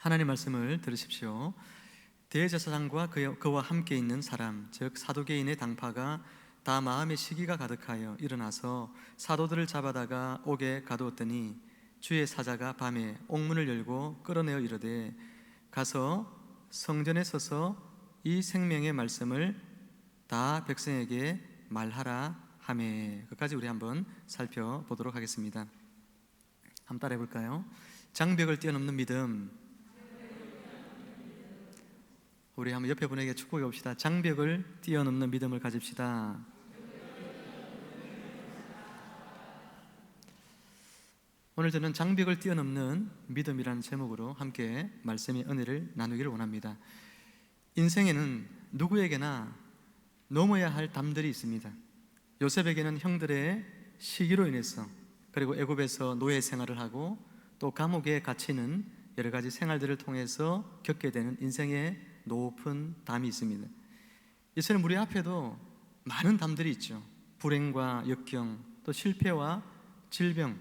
하나님 말씀을 들으십시오. 대제사장과 그와 함께 있는 사람, 즉 사두개인의 당파가 다 마음의 시기가 가득하여 일어나서 사도들을 잡아다가 옥에 가두었더니 주의 사자가 밤에 옥문을 열고 끌어내어 이르되 가서 성전에 서서 이 생명의 말씀을 다 백성에게 말하라 하매. 끝까지 우리 한번 살펴보도록 하겠습니다. 한번 따라해 볼까요? 장벽을 뛰어넘는 믿음. 우리 한번 옆에 분에게 축복해 봅시다. 장벽을 뛰어넘는 믿음을 가집시다. 오늘 저는 장벽을 뛰어넘는 믿음이라는 제목으로 함께 말씀의 은혜를 나누기를 원합니다. 인생에는 누구에게나 넘어야 할 담들이 있습니다. 요셉에게는 형들의 시기로 인해서, 그리고 애굽에서 노예 생활을 하고 또 감옥에 갇히는 여러 가지 생활들을 통해서 겪게 되는 인생의 높은 담이 있습니다. 이처럼 우리 앞에도 많은 담들이 있죠. 불행과 역경, 또 실패와 질병,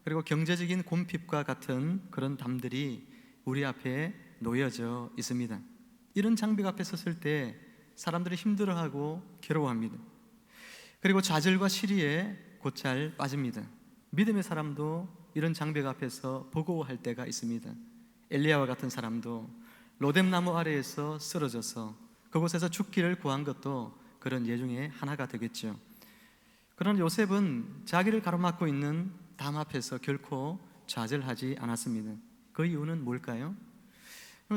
그리고 경제적인 곰핍과 같은 그런 담들이 우리 앞에 놓여져 있습니다. 이런 장벽 앞에 섰을 때 사람들이 힘들어하고 괴로워합니다. 그리고 좌절과 시리에 곧잘 빠집니다. 믿음의 사람도 이런 장벽 앞에서 버거워할 때가 있습니다. 엘리야와 같은 사람도 로뎀나무 아래에서 쓰러져서 그곳에서 죽기를 구한 것도 그런 예 중에 하나가 되겠죠. 그러나 요셉은 자기를 가로막고 있는 담 앞에서 결코 좌절하지 않았습니다. 그 이유는 뭘까요?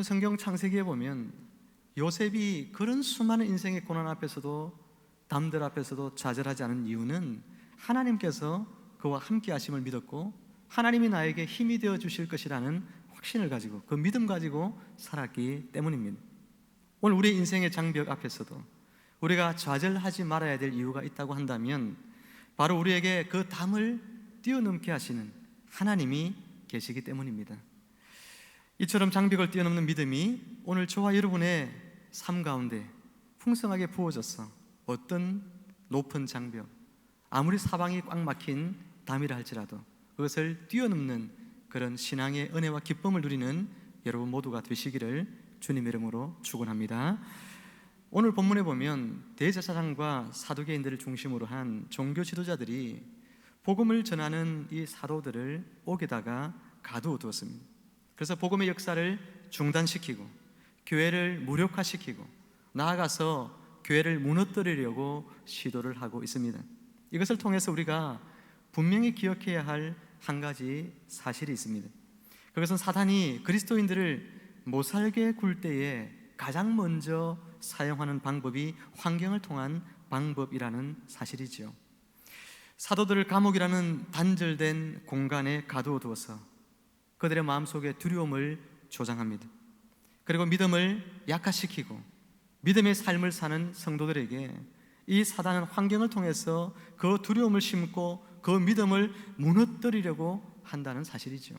성경 창세기에 보면 요셉이 그런 수많은 인생의 고난 앞에서도, 담들 앞에서도 좌절하지 않은 이유는 하나님께서 그와 함께 하심을 믿었고 하나님이 나에게 힘이 되어 주실 것이라는 확신을 가지고, 그 믿음 가지고 살았기 때문입니다. 오늘 우리 인생의 장벽 앞에서도 우리가 좌절하지 말아야 될 이유가 있다고 한다면 바로 우리에게 그 담을 뛰어넘게 하시는 하나님이 계시기 때문입니다. 이처럼 장벽을 뛰어넘는 믿음이 오늘 저와 여러분의 삶 가운데 풍성하게 부어져서 어떤 높은 장벽, 아무리 사방이 꽉 막힌 담이라 할지라도 그것을 뛰어넘는 그런 신앙의 은혜와 기쁨을 누리는 여러분 모두가 되시기를 주님의 이름으로 축원합니다. 오늘 본문에 보면 대제사장과 사두개인들을 중심으로 한 종교 지도자들이 복음을 전하는 이 사도들을 옥에다가 가두어 두었습니다. 그래서 복음의 역사를 중단시키고 교회를 무력화시키고 나아가서 교회를 무너뜨리려고 시도를 하고 있습니다. 이것을 통해서 우리가 분명히 기억해야 할 한 가지 사실이 있습니다. 그것은 사단이 그리스도인들을 못살게 굴 때에 가장 먼저 사용하는 방법이 환경을 통한 방법이라는 사실이지요. 사도들을 감옥이라는 단절된 공간에 가두어 두어서 그들의 마음속에 두려움을 조장합니다. 그리고 믿음을 약화시키고 믿음의 삶을 사는 성도들에게 이 사단은 환경을 통해서 그 두려움을 심고 그 믿음을 무너뜨리려고 한다는 사실이죠.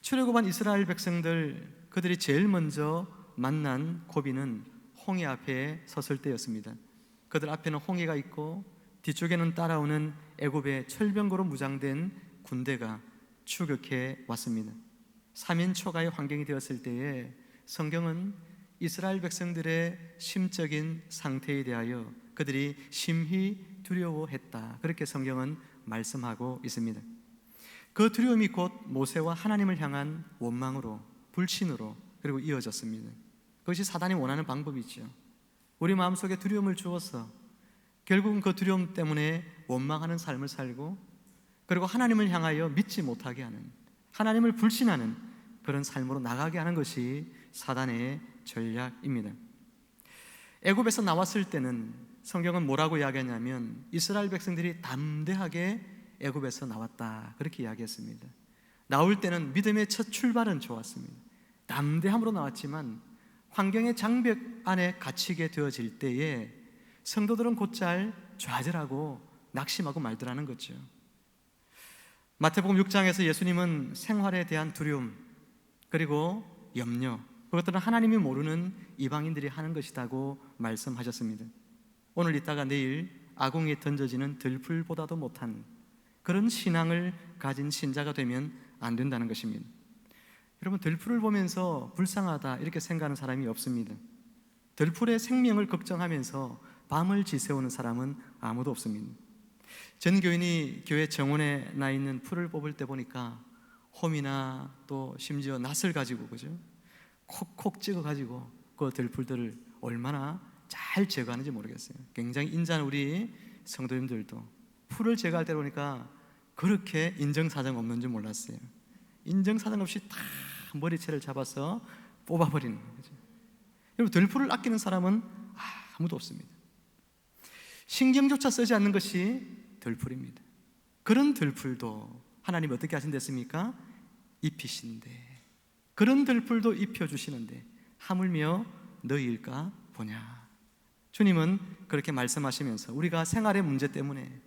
출애굽한 이스라엘 백성들, 그들이 제일 먼저 만난 고비는 홍해 앞에 섰을 때였습니다. 그들 앞에는 홍해가 있고 뒤쪽에는 따라오는 애굽의 철병거로 무장된 군대가 추격해 왔습니다. 3인 초가의 환경이 되었을 때에 성경은 이스라엘 백성들의 심적인 상태에 대하여 그들이 심히 두려워했다, 그렇게 성경은 말씀하고 있습니다. 그 두려움이 곧 모세와 하나님을 향한 원망으로, 불신으로 그리고 이어졌습니다. 그것이 사단이 원하는 방법이죠. 우리 마음속에 두려움을 주어서 결국은 그 두려움 때문에 원망하는 삶을 살고 그리고 하나님을 향하여 믿지 못하게 하는, 하나님을 불신하는 그런 삶으로 나가게 하는 것이 사단의 전략입니다. 애굽에서 나왔을 때는 성경은 뭐라고 이야기하냐면 이스라엘 백성들이 담대하게 애굽에서 나왔다, 그렇게 이야기했습니다. 나올 때는 믿음의 첫 출발은 좋았습니다. 담대함으로 나왔지만 환경의 장벽 안에 갇히게 되어질 때에 성도들은 곧잘 좌절하고 낙심하고 말더라는 거죠. 마태복음 6장에서 예수님은 생활에 대한 두려움 그리고 염려, 그것들은 하나님이 모르는 이방인들이 하는 것이라고 말씀하셨습니다. 오늘 있다가 내일 아궁이에 던져지는 들풀보다도 못한 그런 신앙을 가진 신자가 되면 안 된다는 것입니다. 여러분, 들풀을 보면서 불쌍하다 이렇게 생각하는 사람이 없습니다. 들풀의 생명을 걱정하면서 밤을 지새우는 사람은 아무도 없습니다. 전 교인이 교회 정원에 나 있는 풀을 뽑을 때 보니까 홈이나 또 심지어 낫을 가지고, 그죠? 콕콕 찍어 가지고 그 들풀들을 얼마나 잘 제거하는지 모르겠어요. 굉장히 인자한 우리 성도님들도 풀을 제거할 때 보니까 그렇게 인정사정 없는 줄 몰랐어요. 인정사정 없이 다 머리채를 잡아서 뽑아버리는 거죠. 여러분, 들풀을 아끼는 사람은 아무도 없습니다. 신경조차 쓰지 않는 것이 들풀입니다. 그런 들풀도 하나님이 어떻게 하신댔습니까? 입히신데, 그런 들풀도 입혀주시는데 하물며 너희일까 보냐. 주님은 그렇게 말씀하시면서 우리가 생활의 문제 때문에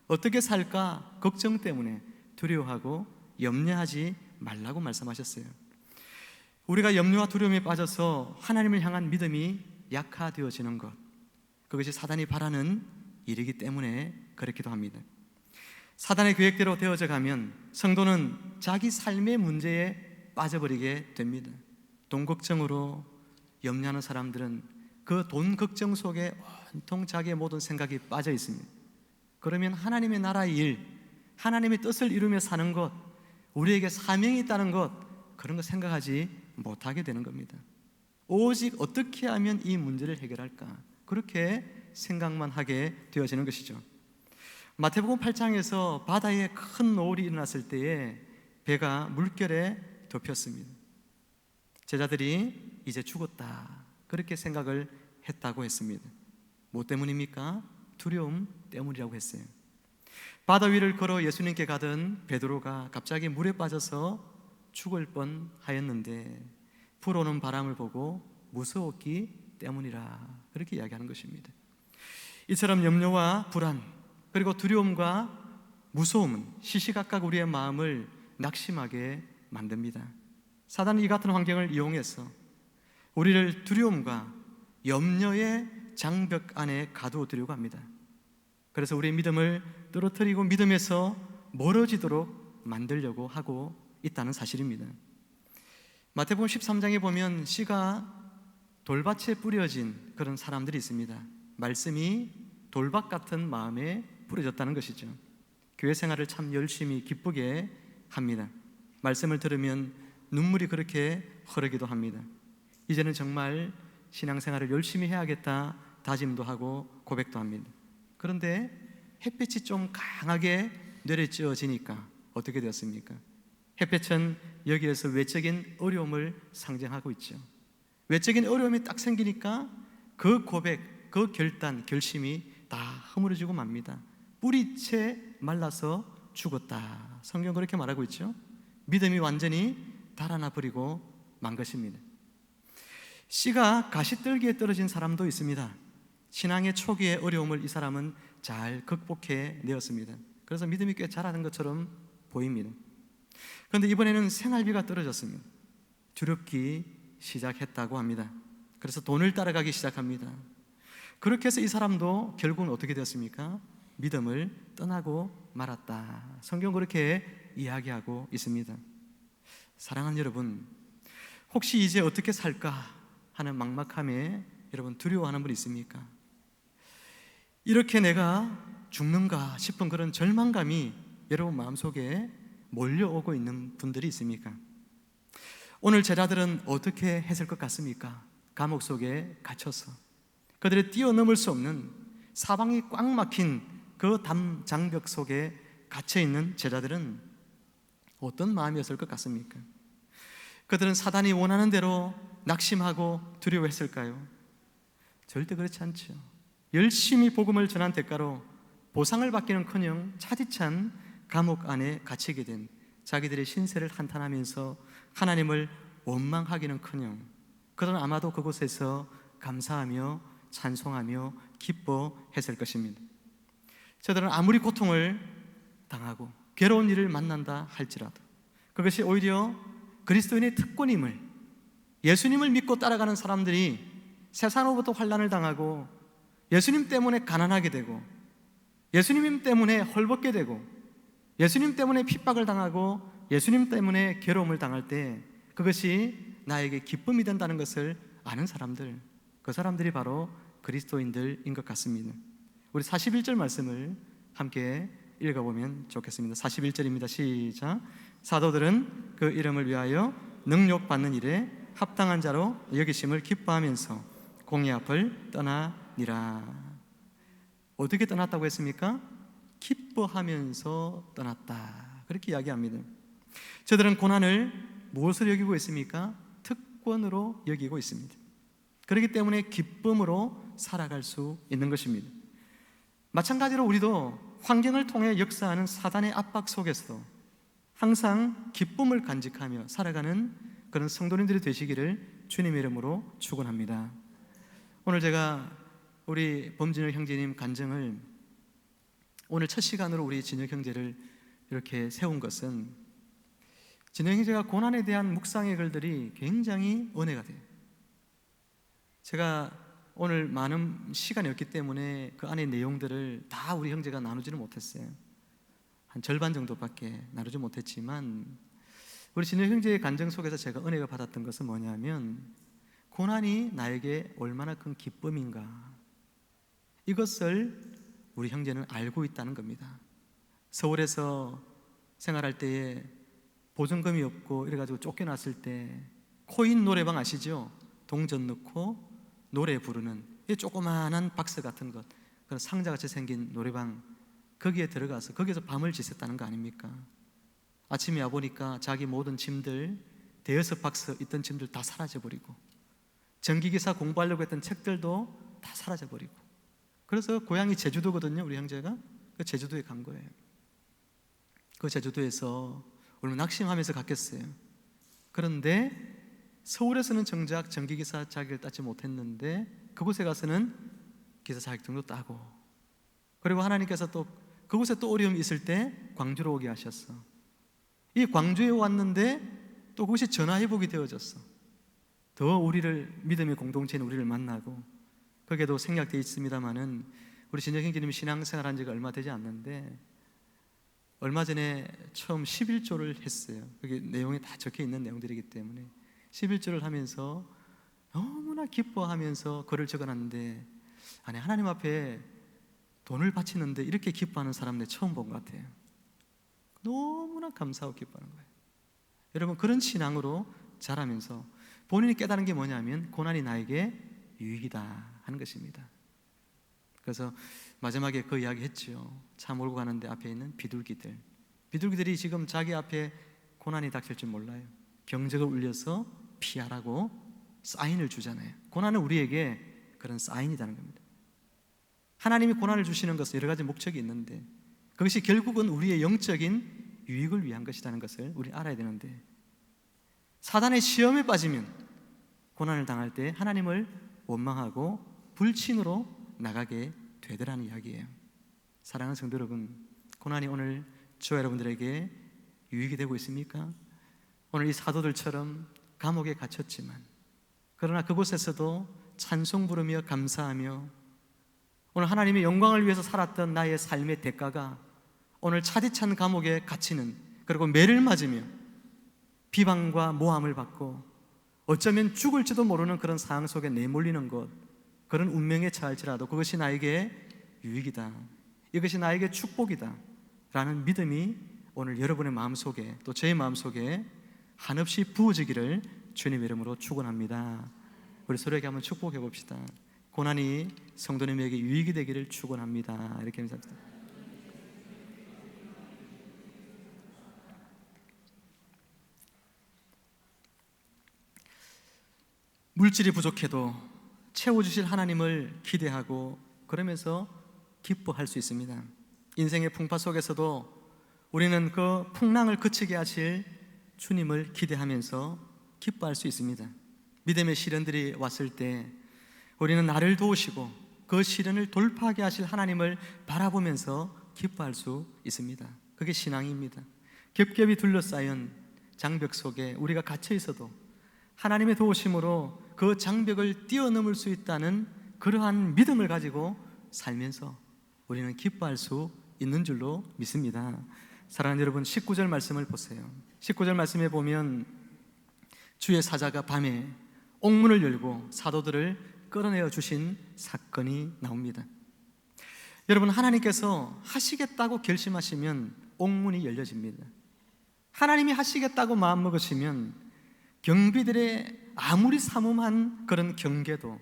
어떻게 살까 걱정 때문에 두려워하고 염려하지 말라고 말씀하셨어요. 우리가 염려와 두려움에 빠져서 하나님을 향한 믿음이 약화되어지는 것, 그것이 사단이 바라는 일이기 때문에 그렇기도 합니다. 사단의 계획대로 되어져 가면 성도는 자기 삶의 문제에 빠져버리게 됩니다. 돈 걱정으로 염려하는 사람들은 그 돈 걱정 속에 온통 자기의 모든 생각이 빠져 있습니다. 그러면 하나님의 나라의 일, 하나님의 뜻을 이루며 사는 것, 우리에게 사명이 있다는 것, 그런 거 생각하지 못하게 되는 겁니다. 오직 어떻게 하면 이 문제를 해결할까, 그렇게 생각만 하게 되어지는 것이죠. 마태복음 8장에서 바다에 큰 노을이 일어났을 때에 배가 물결에 덮였습니다. 제자들이 이제 죽었다 그렇게 생각을 했다고 했습니다. 뭐 때문입니까? 두려움 때문이라고 했어요. 바다 위를 걸어 예수님께 가던 베드로가 갑자기 물에 빠져서 죽을 뻔하였는데 불어오는 바람을 보고 무서웠기 때문이라 그렇게 이야기하는 것입니다. 이처럼 염려와 불안 그리고 두려움과 무서움은 시시각각 우리의 마음을 낙심하게 만듭니다. 사단은 이 같은 환경을 이용해서 우리를 두려움과 염려의 장벽 안에 가두어두려고 합니다. 그래서 우리의 믿음을 떨어뜨리고 믿음에서 멀어지도록 만들려고 하고 있다는 사실입니다. 마태복음 13장에 보면 씨가 돌밭에 뿌려진 그런 사람들이 있습니다. 말씀이 돌밭 같은 마음에 뿌려졌다는 것이죠. 교회 생활을 참 열심히 기쁘게 합니다. 말씀을 들으면 눈물이 그렇게 흐르기도 합니다. 이제는 정말 신앙생활을 열심히 해야겠다 다짐도 하고 고백도 합니다. 그런데 햇빛이 좀 강하게 내려쬐어지니까 어떻게 되었습니까? 햇볕은 여기에서 외적인 어려움을 상징하고 있죠. 외적인 어려움이 딱 생기니까 그 고백, 그 결단, 결심이 다 허물어지고 맙니다. 뿌리채 말라서 죽었다. 성경 그렇게 말하고 있죠. 믿음이 완전히 달아나 버리고 만 것입니다. 씨가 가시떨기에 떨어진 사람도 있습니다. 신앙의 초기의 어려움을 이 사람은 잘 극복해 내었습니다. 그래서 믿음이 꽤 잘하는 것처럼 보입니다. 그런데 이번에는 생활비가 떨어졌습니다. 두렵기 시작했다고 합니다. 그래서 돈을 따라가기 시작합니다. 그렇게 해서 이 사람도 결국은 어떻게 되었습니까? 믿음을 떠나고 말았다. 성경 그렇게 이야기하고 있습니다. 사랑하는 여러분, 혹시 이제 어떻게 살까 하는 막막함에 여러분 두려워하는 분 있습니까? 이렇게 내가 죽는가 싶은 그런 절망감이 여러분 마음속에 몰려오고 있는 분들이 있습니까? 오늘 제자들은 어떻게 했을 것 같습니까? 감옥 속에 갇혀서 그들이 뛰어넘을 수 없는 사방이 꽉 막힌 그 담장벽 속에 갇혀있는 제자들은 어떤 마음이었을 것 같습니까? 그들은 사단이 원하는 대로 낙심하고 두려워했을까요? 절대 그렇지 않죠. 열심히 복음을 전한 대가로 보상을 받기는커녕 차디찬 감옥 안에 갇히게 된 자기들의 신세를 한탄하면서 하나님을 원망하기는커녕 그들은 아마도 그곳에서 감사하며 찬송하며 기뻐했을 것입니다. 저들은 아무리 고통을 당하고 괴로운 일을 만난다 할지라도 그것이 오히려 그리스도인의 특권임을, 예수님을 믿고 따라가는 사람들이 세상으로부터 환난을 당하고 예수님 때문에 가난하게 되고 예수님 때문에 헐벗게 되고 예수님 때문에 핍박을 당하고 예수님 때문에 괴로움을 당할 때 그것이 나에게 기쁨이 된다는 것을 아는 사람들, 그 사람들이 바로 그리스도인들인 것 같습니다. 우리 41절 말씀을 함께 읽어보면 좋겠습니다. 41절입니다. 시작. 사도들은 그 이름을 위하여 능욕받는 일에 합당한 자로 여기심을 기뻐하면서 공의 앞을 떠나니라. 어떻게 떠났다고 했습니까? 기뻐하면서 떠났다, 그렇게 이야기합니다. 저들은 고난을 무엇으로 여기고 있습니까? 특권으로 여기고 있습니다. 그렇기 때문에 기쁨으로 살아갈 수 있는 것입니다. 마찬가지로 우리도 환경을 통해 역사하는 사단의 압박 속에서도 항상 기쁨을 간직하며 살아가는 그런 성도님들이 되시기를 주님의 이름으로 축원합니다. 오늘 제가 우리 범진혁 형제님 간증을 오늘 첫 시간으로 우리 진혁 형제를 이렇게 세운 것은 진혁 형제가 고난에 대한 묵상의 글들이 굉장히 은혜가 돼요. 제가 오늘 많은 시간이 없기 때문에 그 안의 내용들을 다 우리 형제가 나누지는 못했어요. 한 절반 정도밖에 나누지 못했지만 우리 진혁 형제의 간증 속에서 제가 은혜가 받았던 것은 뭐냐면 고난이 나에게 얼마나 큰 기쁨인가, 이것을 우리 형제는 알고 있다는 겁니다. 서울에서 생활할 때에 보증금이 없고 이래가지고 쫓겨났을 때 코인 노래방 아시죠? 동전 넣고 노래 부르는 이 조그마한 박스 같은 것, 그런 상자같이 생긴 노래방, 거기에 들어가서 거기서 밤을 지샜다는 거 아닙니까? 아침에 와보니까 자기 모든 짐들, 대여섯 박스 있던 짐들 다 사라져버리고 전기기사 공부하려고 했던 책들도 다 사라져버리고, 그래서 고향이 제주도거든요. 우리 형제가 그 제주도에 간 거예요. 그 제주도에서 얼마나 낙심하면서 갔겠어요. 그런데 서울에서는 정작 전기기사 자격을 따지 못했는데 그곳에 가서는 기사 자격증도 따고, 그리고 하나님께서 또 그곳에 또 어려움이 있을 때 광주로 오게 하셨어. 이 광주에 왔는데 또 그것이 전화회복이 되어졌어. 더 우리를, 믿음의 공동체인 우리를 만나고, 거기에도 생략되어 있습니다마는 우리 진혁 형제님이 신앙생활한 지가 얼마 되지 않는데 얼마 전에 처음 11조를 했어요. 그게 내용에 다 적혀 있는 내용들이기 때문에 11조를 하면서 너무나 기뻐하면서 글을 적어놨는데, 아니 하나님 앞에 돈을 바치는데 이렇게 기뻐하는 사람 내 처음 본 것 같아요. 너무나 감사하고 기뻐하는 거예요. 여러분, 그런 신앙으로 자라면서 본인이 깨달은 게 뭐냐면 고난이 나에게 유익이다 하는 것입니다. 그래서 마지막에 그 이야기 했죠. 차 몰고 가는데 앞에 있는 비둘기들이 지금 자기 앞에 고난이 닥칠 줄 몰라요. 경적을 울려서 피하라고 사인을 주잖아요. 고난은 우리에게 그런 사인이라는 겁니다. 하나님이 고난을 주시는 것은 여러 가지 목적이 있는데 그것이 결국은 우리의 영적인 유익을 위한 것이라는 것을 우리 알아야 되는데, 사단의 시험에 빠지면 고난을 당할 때 하나님을 원망하고 불신으로 나가게 되더라는 이야기예요. 사랑하는 성도 여러분, 고난이 오늘 저와 여러분들에게 유익이 되고 있습니까? 오늘 이 사도들처럼 감옥에 갇혔지만 그러나 그곳에서도 찬송 부르며 감사하며 오늘 하나님의 영광을 위해서 살았던 나의 삶의 대가가 오늘 차디찬 감옥에 갇히는, 그리고 매를 맞으며 비방과 모함을 받고 어쩌면 죽을지도 모르는 그런 상황 속에 내몰리는 것, 그런 운명에 처할지라도 그것이 나에게 유익이다, 이것이 나에게 축복이다 라는 믿음이 오늘 여러분의 마음속에 또 제 마음속에 한없이 부어지기를 주님의 이름으로 축원합니다. 우리 서로에게 한번 축복해 봅시다. 고난이 성도님에게 유익이 되기를 축원합니다. 이렇게 인사합니다. 물질이 부족해도 채워주실 하나님을 기대하고 그러면서 기뻐할 수 있습니다. 인생의 풍파 속에서도 우리는 그 풍랑을 그치게 하실 주님을 기대하면서 기뻐할 수 있습니다. 믿음의 시련들이 왔을 때 우리는 나를 도우시고 그 시련을 돌파하게 하실 하나님을 바라보면서 기뻐할 수 있습니다. 그게 신앙입니다. 겹겹이 둘러싸인 장벽 속에 우리가 갇혀 있어도 하나님의 도우심으로 그 장벽을 뛰어넘을 수 있다는 그러한 믿음을 가지고 살면서 우리는 기뻐할 수 있는 줄로 믿습니다. 사랑하는 여러분, 19절 말씀을 보세요. 19절 말씀에 보면 주의 사자가 밤에 옥문을 열고 사도들을 끌어내어 주신 사건이 나옵니다. 여러분, 하나님께서 하시겠다고 결심하시면 옥문이 열려집니다. 하나님이 하시겠다고 마음먹으시면 경비들의 아무리 삼엄한 그런 경계도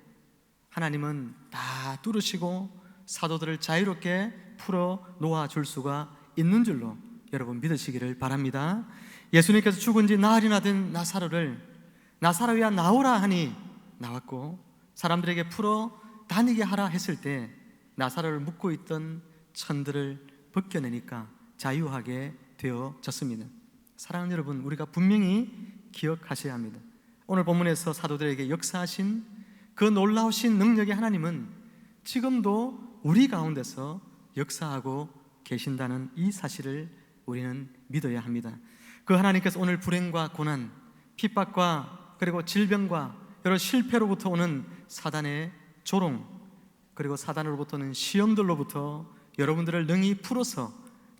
하나님은 다 뚫으시고 사도들을 자유롭게 풀어 놓아줄 수가 있는 줄로 여러분 믿으시기를 바랍니다. 예수님께서 죽은 지 나흘이나 된 나사로야 나오라 하니 나왔고, 사람들에게 풀어 다니게 하라 했을 때 나사로를 묶고 있던 천들을 벗겨내니까 자유하게 되어졌습니다. 사랑하는 여러분, 우리가 분명히 기억하셔야 합니다. 오늘 본문에서 사도들에게 역사하신 그 놀라우신 능력의 하나님은 지금도 우리 가운데서 역사하고 계신다는 이 사실을 우리는 믿어야 합니다. 그 하나님께서 오늘 불행과 고난, 핍박과 그리고 질병과 여러 실패로부터 오는 사단의 조롱, 그리고 사단으로부터는 시험들로부터 여러분들을 능히 풀어서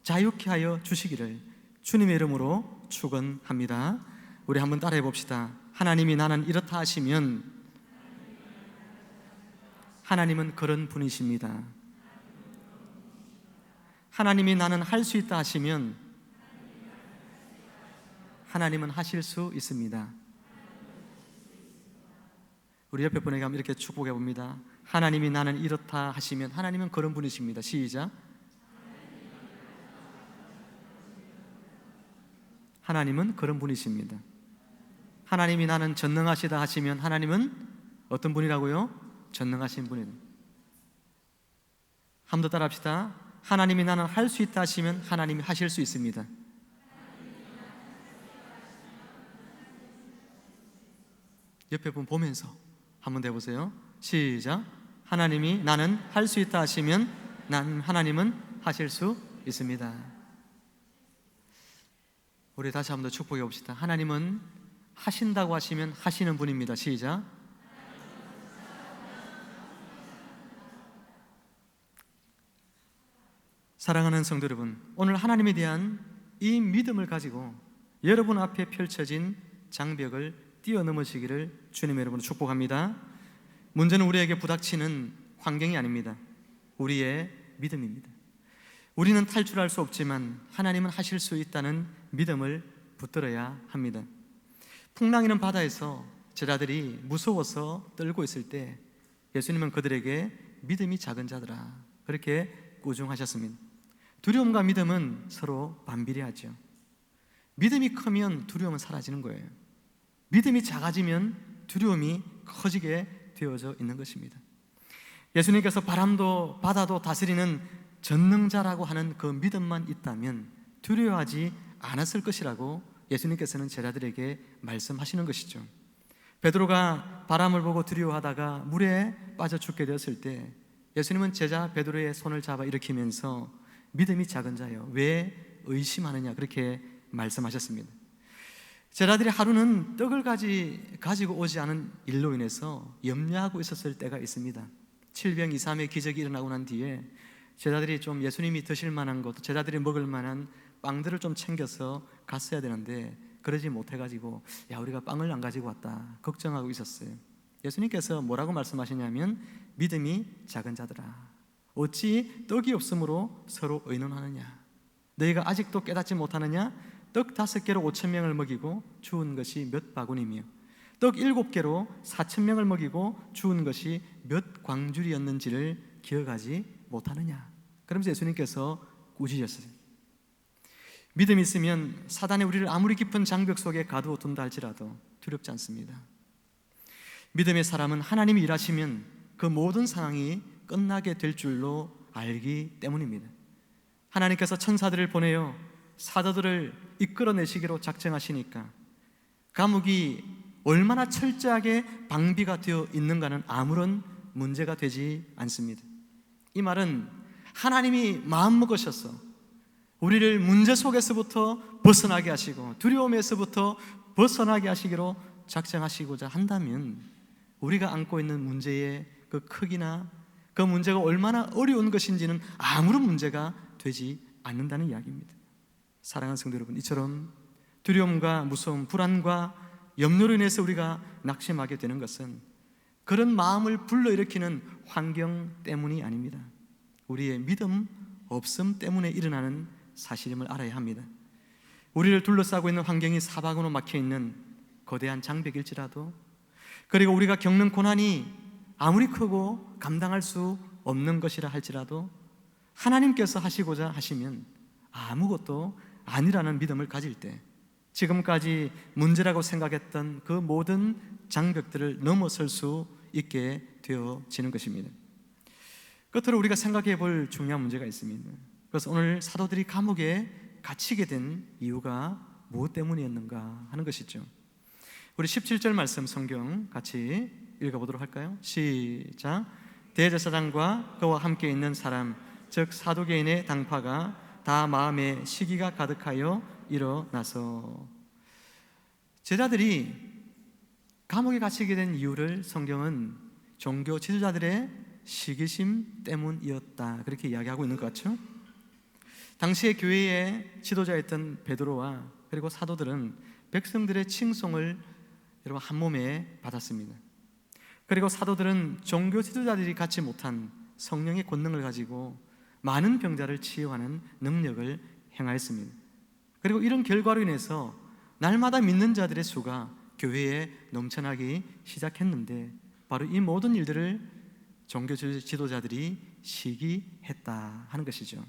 자유케 하여 주시기를 주님의 이름으로 축원합니다. 우리 한번 따라해 봅시다. 하나님이 나는 이렇다 하시면 하나님은 그런 분이십니다. 하나님이 나는 할 수 있다 하시면 하나님은 하실 수 있습니다. 우리 옆에 분에게 한번 이렇게 축복해 봅니다. 하나님이 나는 이렇다 하시면 하나님은 그런 분이십니다. 시작. 하나님은 그런 분이십니다. 하나님이 나는 전능하시다 하시면 하나님은 어떤 분이라고요? 전능하신 분입니다. 한 번 더 따라 합시다. 하나님이 나는 할 수 있다 하시면 하나님이 하실 수 있습니다. 옆에 분 보면서 한번 해보세요. 시작. 하나님이 나는 할 수 있다 하시면 하나님은 하실 수 있습니다. 우리 다시 한번 더 축복해 봅시다. 하나님은 하신다고 하시면 하시는 분입니다. 시작. 사랑하는 성도 여러분, 오늘 하나님에 대한 이 믿음을 가지고 여러분 앞에 펼쳐진 장벽을 뛰어넘으시기를 주님의 이름으로 축복합니다. 문제는 우리에게 부닥치는 환경이 아닙니다. 우리의 믿음입니다. 우리는 탈출할 수 없지만 하나님은 하실 수 있다는 믿음을 붙들어야 합니다. 풍랑이는 바다에서 제자들이 무서워서 떨고 있을 때 예수님은 그들에게 믿음이 작은 자들아 그렇게 꾸중하셨습니다. 두려움과 믿음은 서로 반비례하죠. 믿음이 크면 두려움은 사라지는 거예요. 믿음이 작아지면 두려움이 커지게 되어져 있는 것입니다. 예수님께서 바람도 바다도 다스리는 전능자라고 하는 그 믿음만 있다면 두려워하지 않았을 것이라고 예수님께서는 제자들에게 말씀하시는 것이죠. 베드로가 바람을 보고 두려워하다가 물에 빠져 죽게 되었을 때 예수님은 제자 베드로의 손을 잡아 일으키면서 믿음이 작은 자여 왜 의심하느냐 그렇게 말씀하셨습니다. 제자들이 하루는 떡을 가지고 오지 않은 일로 인해서 염려하고 있었을 때가 있습니다. 7병 2삼의 기적이 일어나고 난 뒤에 제자들이 좀 예수님이 드실 만한 것, 제자들이 먹을 만한 빵들을 좀 챙겨서 갔어야 되는데 그러지 못해가지고 야 우리가 빵을 안 가지고 왔다 걱정하고 있었어요. 예수님께서 뭐라고 말씀하시냐면 믿음이 작은 자들아 어찌 떡이 없으므로 서로 의논하느냐 너희가 아직도 깨닫지 못하느냐 떡 5개로 5,000명을 먹이고 주운 것이 몇 바구니며 떡 7개로 4,000명을 먹이고 주운 것이 몇 광줄이었는지를 기억하지 못하느냐. 그러면서 예수님께서 꾸짖으셨어요. 믿음이 있으면 사단이 우리를 아무리 깊은 장벽 속에 가두어둔다 할지라도 두렵지 않습니다. 믿음의 사람은 하나님이 일하시면 그 모든 상황이 끝나게 될 줄로 알기 때문입니다. 하나님께서 천사들을 보내어 사도들을 이끌어내시기로 작정하시니까 감옥이 얼마나 철저하게 방비가 되어 있는가는 아무런 문제가 되지 않습니다. 이 말은 하나님이 마음먹으셔서 우리를 문제 속에서부터 벗어나게 하시고 두려움에서부터 벗어나게 하시기로 작정하시고자 한다면 우리가 안고 있는 문제의 그 크기나 그 문제가 얼마나 어려운 것인지는 아무런 문제가 되지 않는다는 이야기입니다. 사랑하는 성도 여러분, 이처럼 두려움과 무서움, 불안과 염려로 인해서 우리가 낙심하게 되는 것은 그런 마음을 불러일으키는 환경 때문이 아닙니다. 우리의 믿음 없음 때문에 일어나는 사실임을 알아야 합니다. 우리를 둘러싸고 있는 환경이 사방으로 막혀있는 거대한 장벽일지라도, 그리고 우리가 겪는 고난이 아무리 크고 감당할 수 없는 것이라 할지라도 하나님께서 하시고자 하시면 아무것도 아니라는 믿음을 가질 때 지금까지 문제라고 생각했던 그 모든 장벽들을 넘어설 수 있게 되어지는 것입니다. 끝으로 우리가 생각해 볼 중요한 문제가 있습니다. 그래서 오늘 사도들이 감옥에 갇히게 된 이유가 무엇 때문이었는가 하는 것이죠. 우리 17절 말씀 성경 같이 읽어보도록 할까요? 시작. 대제사장과 그와 함께 있는 사람 즉 사두개인의 당파가 다 마음에 시기가 가득하여 일어나서. 제자들이 감옥에 갇히게 된 이유를 성경은 종교 지도자들의 시기심 때문이었다, 그렇게 이야기하고 있는 것 같죠? 당시의 교회의 지도자였던 베드로와 그리고 사도들은 백성들의 칭송을 여러분 한 몸에 받았습니다. 그리고 사도들은 종교 지도자들이 갖지 못한 성령의 권능을 가지고 많은 병자를 치유하는 능력을 행하였습니다. 그리고 이런 결과로 인해서 날마다 믿는 자들의 수가 교회에 넘쳐나기 시작했는데, 바로 이 모든 일들을 종교 지도자들이 시기했다 하는 것이죠.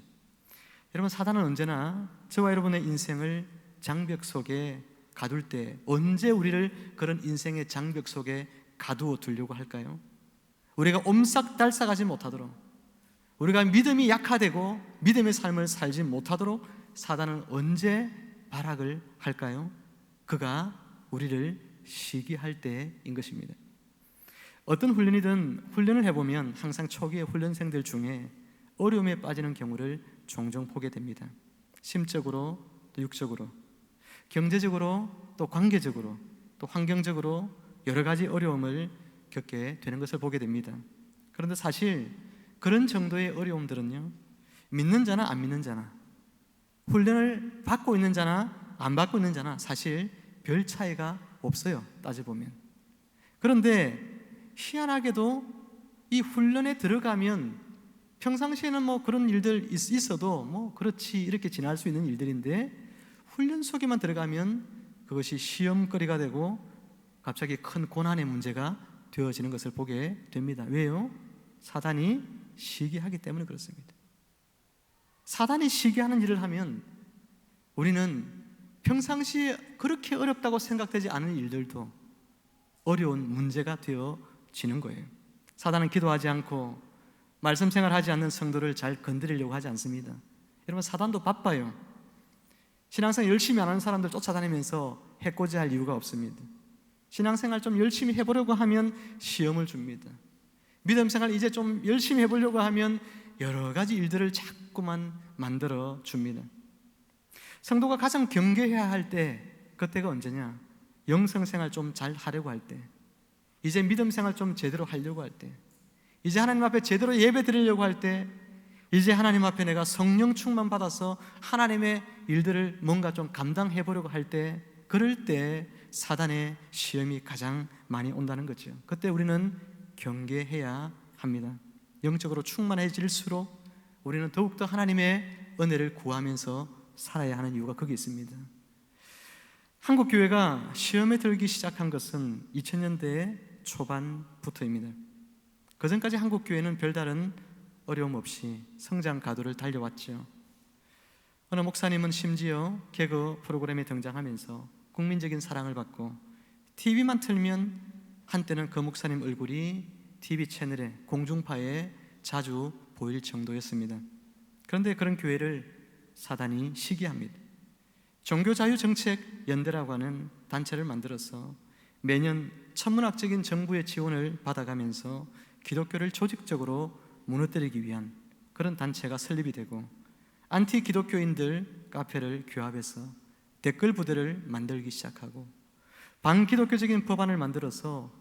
여러분, 사단은 언제나 저와 여러분의 인생을 장벽 속에 가둘 때 언제 우리를 그런 인생의 장벽 속에 가두어 두려고 할까요? 우리가 옴싹달싹하지 못하도록, 우리가 믿음이 약화되고 믿음의 삶을 살지 못하도록 사단은 언제 발악을 할까요? 그가 우리를 시기할 때인 것입니다. 어떤 훈련이든 훈련을 해보면 항상 초기의 훈련생들 중에 어려움에 빠지는 경우를 종종 보게 됩니다. 심적으로 또 육적으로, 경제적으로 또 관계적으로 또 환경적으로 여러 가지 어려움을 겪게 되는 것을 보게 됩니다. 그런데 사실 그런 정도의 어려움들은요, 믿는 자나 안 믿는 자나, 훈련을 받고 있는 자나 안 받고 있는 자나 사실 별 차이가 없어요, 따져보면. 그런데 희한하게도 이 훈련에 들어가면 평상시에는 뭐 그런 일들 있어도 뭐 그렇지 이렇게 지날 수 있는 일들인데, 훈련 속에만 들어가면 그것이 시험거리가 되고 갑자기 큰 고난의 문제가 되어지는 것을 보게 됩니다. 왜요? 사단이 시기하기 때문에 그렇습니다. 사단이 시기하는 일을 하면 우리는 평상시에 그렇게 어렵다고 생각되지 않은 일들도 어려운 문제가 되어지는 거예요. 사단은 기도하지 않고 말씀 생활하지 않는 성도를 잘 건드리려고 하지 않습니다. 여러분, 사단도 바빠요. 신앙생활 열심히 안 하는 사람들 쫓아다니면서 해코지 할 이유가 없습니다. 신앙생활 좀 열심히 해보려고 하면 시험을 줍니다. 믿음생활 이제 좀 열심히 해보려고 하면 여러 가지 일들을 자꾸만 만들어 줍니다. 성도가 가장 경계해야 할 때, 그때가 언제냐? 영성생활 좀 잘 하려고 할 때, 이제 믿음생활 좀 제대로 하려고 할 때, 이제 하나님 앞에 제대로 예배 드리려고 할 때, 이제 하나님 앞에 내가 성령 충만 받아서 하나님의 일들을 뭔가 좀 감당해 보려고 할 때, 그럴 때 사단의 시험이 가장 많이 온다는 거죠. 그때 우리는 경계해야 합니다. 영적으로 충만해질수록 우리는 더욱더 하나님의 은혜를 구하면서 살아야 하는 이유가 거기 있습니다. 한국 교회가 시험에 들기 시작한 것은 2000년대 초반부터입니다. 그전까지 한국 교회는 별다른 어려움 없이 성장 가도를 달려왔죠. 어느 목사님은 심지어 개그 프로그램에 등장하면서 국민적인 사랑을 받고 TV만 틀면 한때는 그 목사님 얼굴이 TV 채널에 공중파에 자주 보일 정도였습니다. 그런데 그런 교회를 사단이 시기합니다. 종교자유정책연대라고 하는 단체를 만들어서 매년 천문학적인 정부의 지원을 받아가면서 기독교를 조직적으로 무너뜨리기 위한 그런 단체가 설립이 되고, 안티 기독교인들 카페를 규합해서 댓글 부대를 만들기 시작하고, 반기독교적인 법안을 만들어서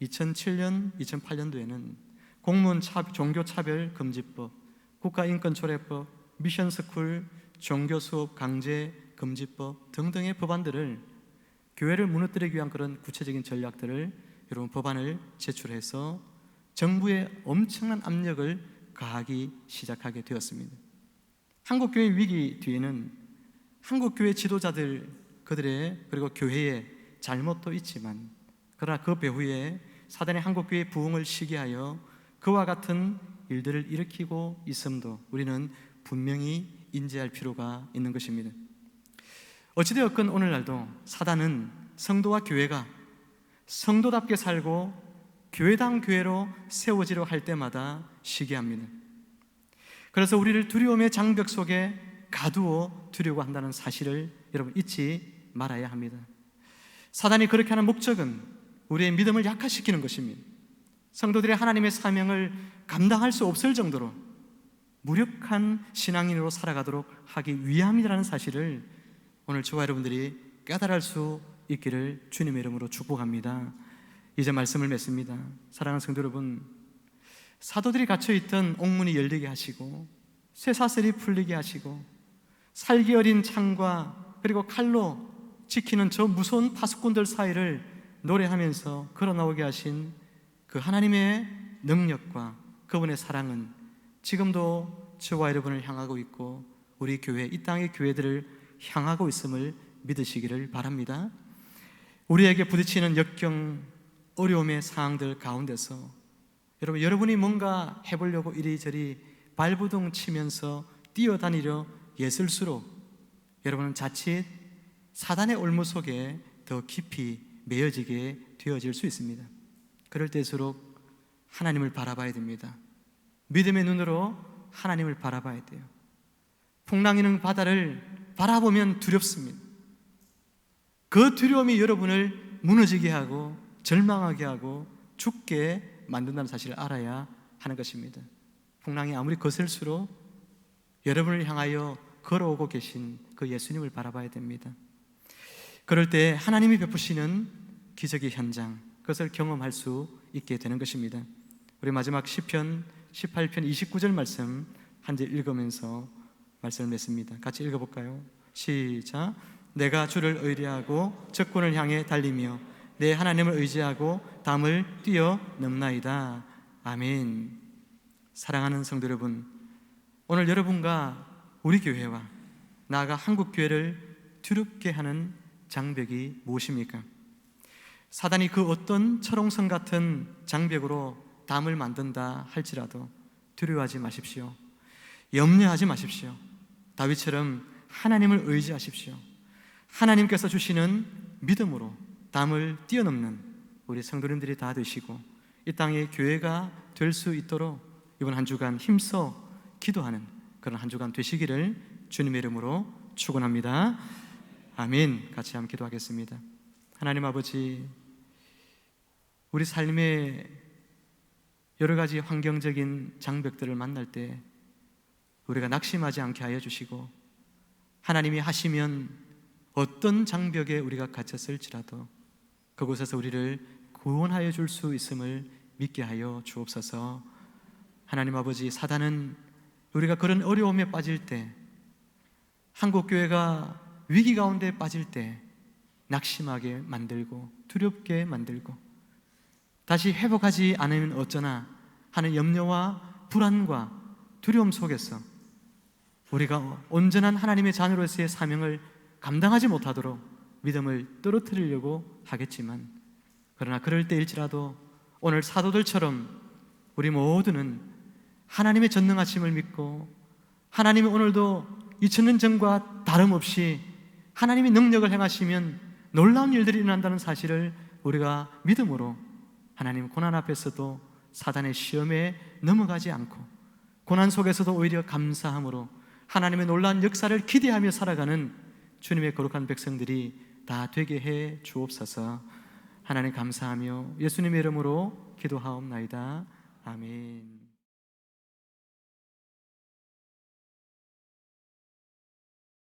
2007년, 2008년도에는 공무원 종교차별금지법, 국가인권조례법, 미션스쿨, 종교수업 강제금지법 등등의 법안들을 교회를 무너뜨리기 위한 그런 구체적인 전략들을 여러분 법안을 제출해서 정부에 엄청난 압력을 가하기 시작하게 되었습니다. 한국교회 위기 뒤에는 한국교회 지도자들 그들의 그리고 교회의 잘못도 있지만 그러나 그 배후에 사단의 한국교회의 부흥을 시기하여 그와 같은 일들을 일으키고 있음도 우리는 분명히 인지할 필요가 있는 것입니다. 어찌되었건 오늘날도 사단은 성도와 교회가 성도답게 살고 교회당 교회로 세워지려 할 때마다 시기합니다. 그래서 우리를 두려움의 장벽 속에 가두어 두려고 한다는 사실을 여러분 잊지 말아야 합니다. 사단이 그렇게 하는 목적은 우리의 믿음을 약화시키는 것입니다. 성도들의 하나님의 사명을 감당할 수 없을 정도로 무력한 신앙인으로 살아가도록 하기 위함이라는 사실을 오늘 저와 여러분들이 깨달을 수 있기를 주님의 이름으로 축복합니다. 이제 말씀을 맺습니다. 사랑하는 성도 여러분, 사도들이 갇혀있던 옥문이 열리게 하시고 쇠사슬이 풀리게 하시고 살기 어린 창과 그리고 칼로 지키는 저 무서운 파수꾼들 사이를 노래하면서 걸어나오게 하신 그 하나님의 능력과 그분의 사랑은 지금도 저와 여러분을 향하고 있고 우리 교회, 이 땅의 교회들을 향하고 있음을 믿으시기를 바랍니다. 우리에게 부딪히는 역경, 어려움의 상황들 가운데서 여러분이 뭔가 해보려고 이리저리 발부둥 치면서 뛰어다니려 애쓸수록 여러분은 자칫 사단의 올무 속에 더 깊이 매여지게 되어질 수 있습니다. 그럴 때일수록 하나님을 바라봐야 됩니다. 믿음의 눈으로 하나님을 바라봐야 돼요. 풍랑이는 바다를 바라보면 두렵습니다. 그 두려움이 여러분을 무너지게 하고 절망하게 하고 죽게 만든다는 사실을 알아야 하는 것입니다. 풍랑이 아무리 거셀수록 여러분을 향하여 걸어오고 계신 그 예수님을 바라봐야 됩니다. 그럴 때 하나님이 베푸시는 기적의 현장, 그것을 경험할 수 있게 되는 것입니다. 우리 마지막 시편 18편 29절 말씀 한 절 읽으면서 말씀을 맺습니다. 같이 읽어볼까요? 시작. 내가 주를 의뢰하고 적군을 향해 달리며 내 하나님을 의지하고 담을 뛰어넘나이다. 아멘. 사랑하는 성도 여러분, 오늘 여러분과 우리 교회와 나아가 한국교회를 두렵게 하는 장벽이 무엇입니까? 사단이 그 어떤 철옹성 같은 장벽으로 담을 만든다 할지라도 두려워하지 마십시오. 염려하지 마십시오. 다윗처럼 하나님을 의지하십시오. 하나님께서 주시는 믿음으로 담을 뛰어넘는 우리 성도님들이 다 되시고 이 땅의 교회가 될 수 있도록 이번 한 주간 힘써 기도하는 그런 한 주간 되시기를 주님의 이름으로 축원합니다. 아멘. 같이 한번 기도하겠습니다. 하나님 아버지, 우리 삶의 여러 가지 환경적인 장벽들을 만날 때 우리가 낙심하지 않게 하여 주시고 하나님이 하시면 어떤 장벽에 우리가 갇혔을지라도 그곳에서 우리를 구원하여 줄 수 있음을 믿게 하여 주옵소서. 하나님 아버지, 사단은 우리가 그런 어려움에 빠질 때, 한국교회가 위기 가운데 빠질 때 낙심하게 만들고 두렵게 만들고 다시 회복하지 않으면 어쩌나 하는 염려와 불안과 두려움 속에서 우리가 온전한 하나님의 자녀로서의 사명을 감당하지 못하도록 믿음을 떨어뜨리려고 하겠지만, 그러나 그럴 때일지라도 오늘 사도들처럼 우리 모두는 하나님의 전능하심을 믿고 하나님이 오늘도 2000년 전과 다름없이 하나님의 능력을 행하시면 놀라운 일들이 일어난다는 사실을 우리가 믿음으로 하나님 고난 앞에서도 사단의 시험에 넘어가지 않고 고난 속에서도 오히려 감사함으로 하나님의 놀라운 역사를 기대하며 살아가는 주님의 거룩한 백성들이 다 되게 해 주옵소서. 하나님 감사하며 예수님의 이름으로 기도하옵나이다. 아멘.